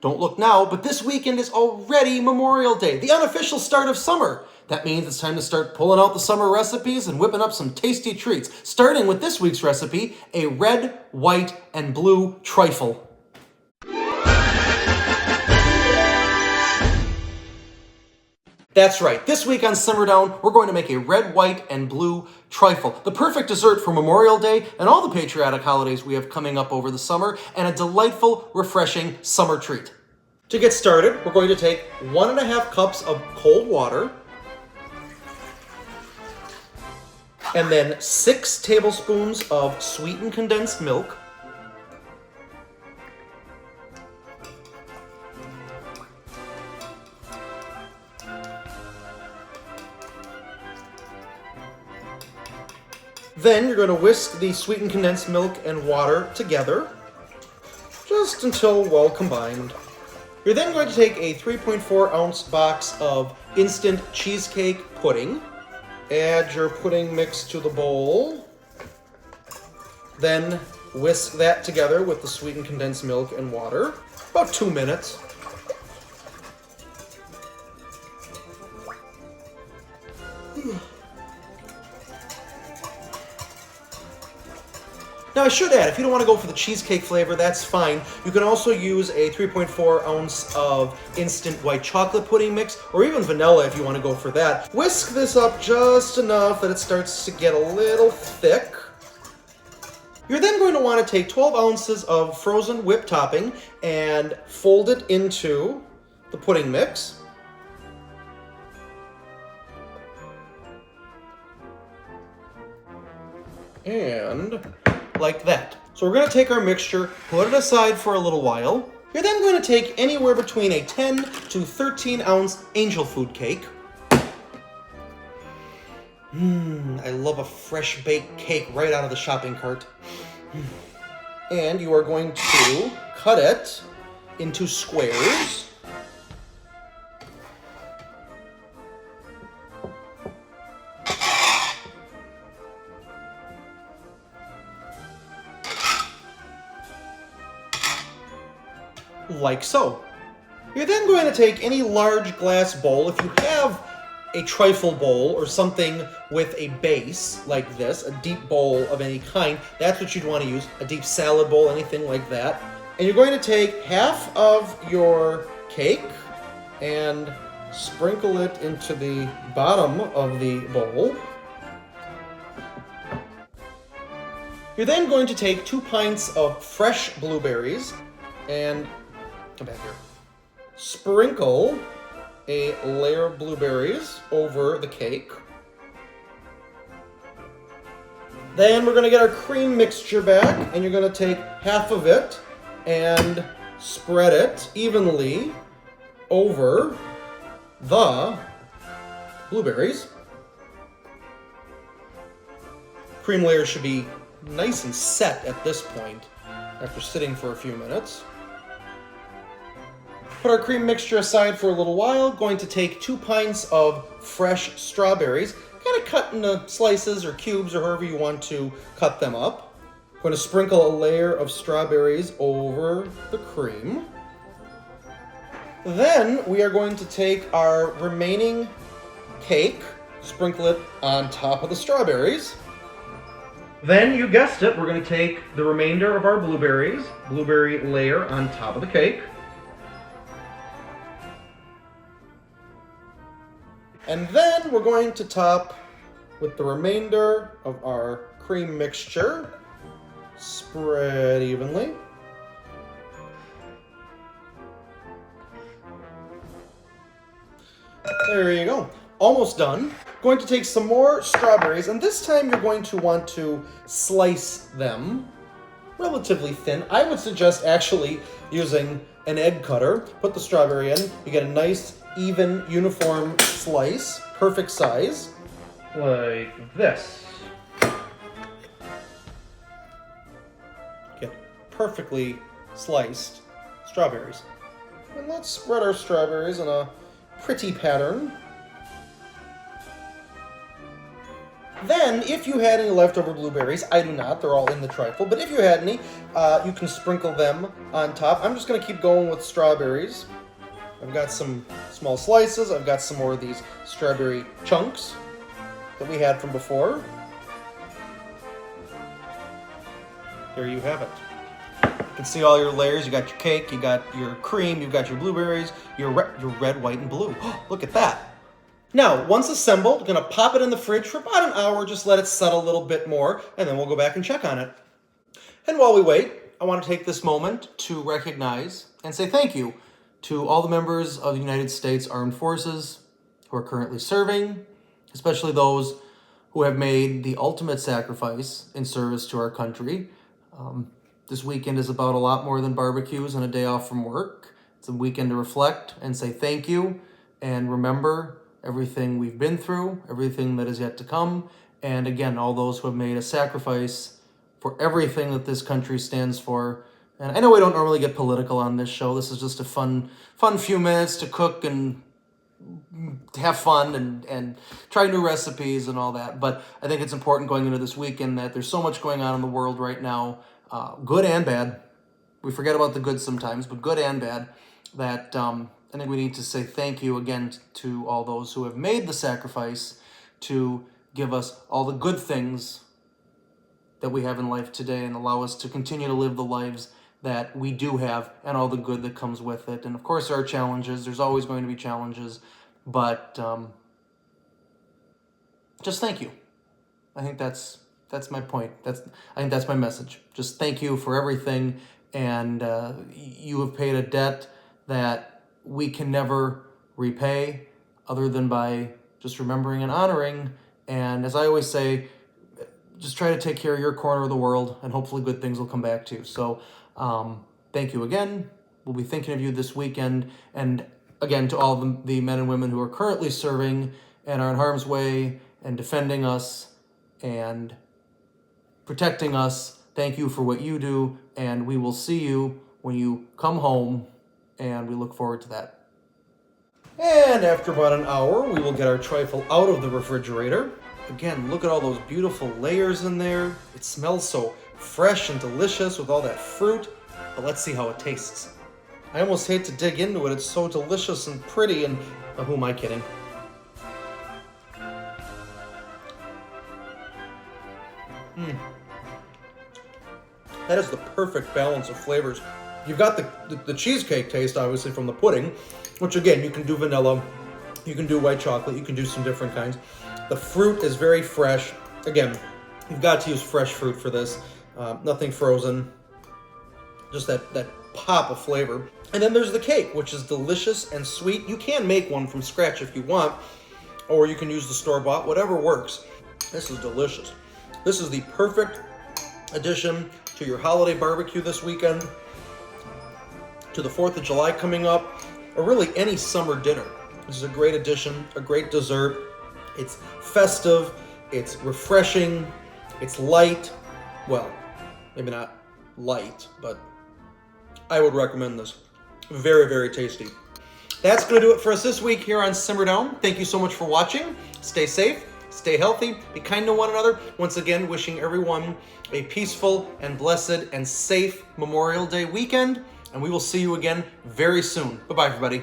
Don't look now, but this weekend is already Memorial Day, the unofficial start of summer. That means it's time to start pulling out the summer recipes and whipping up some tasty treats, starting with this week's recipe, a red, white, and blue trifle. That's right, this week on Simmer Down, we're going to make a red, white, and blue trifle, the perfect dessert for Memorial Day and all the patriotic holidays we have coming up over the summer, and a delightful, refreshing summer treat. To get started, we're going to take 1.5 cups of cold water, and then 6 tablespoons of sweetened condensed milk, Then you're going to whisk the sweetened condensed milk and water together, just until well combined. You're then going to take a 3.4 ounce box of instant cheesecake pudding. Add your pudding mix to the bowl. Then whisk that together with the sweetened condensed milk and water. About 2 minutes. Now I should add, if you don't want to go for the cheesecake flavor, that's fine. You can also use a 3.4 ounce of instant white chocolate pudding mix, or even vanilla if you want to go for that. Whisk this up just enough that it starts to get a little thick. You're then going to want to take 12 ounces of frozen whipped topping and fold it into the pudding mix. And like that. So we're going to take our mixture, put it aside for a little while. You're then going to take anywhere between a 10 to 13 ounce angel food cake. I love a fresh baked cake right out of the shopping cart. And you are going to cut it into squares. Like so. You're then going to take any large glass bowl. If you have a trifle bowl or something with a base like this, a deep bowl of any kind, that's what you'd want to use, a deep salad bowl, anything like that. And you're going to take half of your cake and sprinkle it into the bottom of the bowl. You're then going to take 2 pints of fresh blueberries and come back here. Sprinkle a layer of blueberries over the cake. Then we're going to get our cream mixture back, and you're going to take half of it and spread it evenly over the blueberries. Cream layer should be nice and set at this point after sitting for a few minutes. Put our cream mixture aside for a little while. Going to take 2 pints of fresh strawberries, kind of cut into slices or cubes or however you want to cut them up. Going to sprinkle a layer of strawberries over the cream. Then we are going to take our remaining cake, sprinkle it on top of the strawberries. Then, you guessed it, we're going to take the remainder of our blueberry layer on top of the cake. And then we're going to top with the remainder of our cream mixture. Spread evenly. There you go. Almost done. Going to take some more strawberries, and this time you're going to want to slice them relatively thin. I would suggest actually using an egg cutter. Put the strawberry in. You get a nice, even, uniform slice. Perfect size. Like this. Get perfectly sliced strawberries. And let's spread our strawberries in a pretty pattern. Then, if you had any leftover blueberries, I do not, they're all in the trifle, but if you had any, you can sprinkle them on top. I'm just going to keep going with strawberries. I've got some small slices, I've got some more of these strawberry chunks that we had from before. There you have it. You can see all your layers. You got your cake, you got your cream, you've got your blueberries, your red, white, and blue. Look at that. Now, once assembled, I'm going to pop it in the fridge for about an hour, just let it settle a little bit more, and then we'll go back and check on it. And while we wait, I want to take this moment to recognize and say thank you to all the members of the United States Armed Forces who are currently serving, especially those who have made the ultimate sacrifice in service to our country. This weekend is about a lot more than barbecues and a day off from work. It's a weekend to reflect and say thank you and remember everything we've been through, everything that is yet to come, and again, all those who have made a sacrifice for everything that this country stands for. And I know we don't normally get political on this show. This is just a fun few minutes to cook and have fun and try new recipes and all that. But I think it's important going into this weekend that there's so much going on in the world right now, good and bad. We forget about the good sometimes, but good and bad, that I think we need to say thank you again to all those who have made the sacrifice to give us all the good things that we have in life today and allow us to continue to live the lives that we do have and all the good that comes with it. And of course there are challenges. There's always going to be challenges, but just thank you. I think that's my point. I think that's my message. Just thank you for everything, and you have paid a debt that we can never repay other than by just remembering and honoring. And as I always say, just try to take care of your corner of the world, and hopefully good things will come back to you. So thank you again. We'll be thinking of you this weekend. And again, to all the men and women who are currently serving and are in harm's way and defending us and protecting us, thank you for what you do. And we will see you when you come home, and we look forward to that. And after about an hour, we will get our trifle out of the refrigerator. Again, look at all those beautiful layers in there. It smells so fresh and delicious with all that fruit. But let's see how it tastes. I almost hate to dig into it. It's so delicious and pretty, and who am I kidding? That is the perfect balance of flavors. You've got the cheesecake taste, obviously, from the pudding, which again, you can do vanilla, you can do white chocolate, you can do some different kinds. The fruit is very fresh. Again, you've got to use fresh fruit for this. Nothing frozen. Just that pop of flavor. And then there's the cake, which is delicious and sweet. You can make one from scratch if you want, or you can use the store-bought, whatever works. This is delicious. This is the perfect addition to your holiday barbecue this weekend, to the 4th of July coming up, or really any summer dinner. This is a great addition, a great dessert. It's festive, it's refreshing, it's light. Well, maybe not light, but I would recommend this. Very, very tasty. That's going to do it for us this week here on Simmer Down. Thank you so much for watching. Stay safe, stay healthy, be kind to one another. Once again, wishing everyone a peaceful and blessed and safe Memorial Day weekend. And we will see you again very soon. Bye-bye, everybody.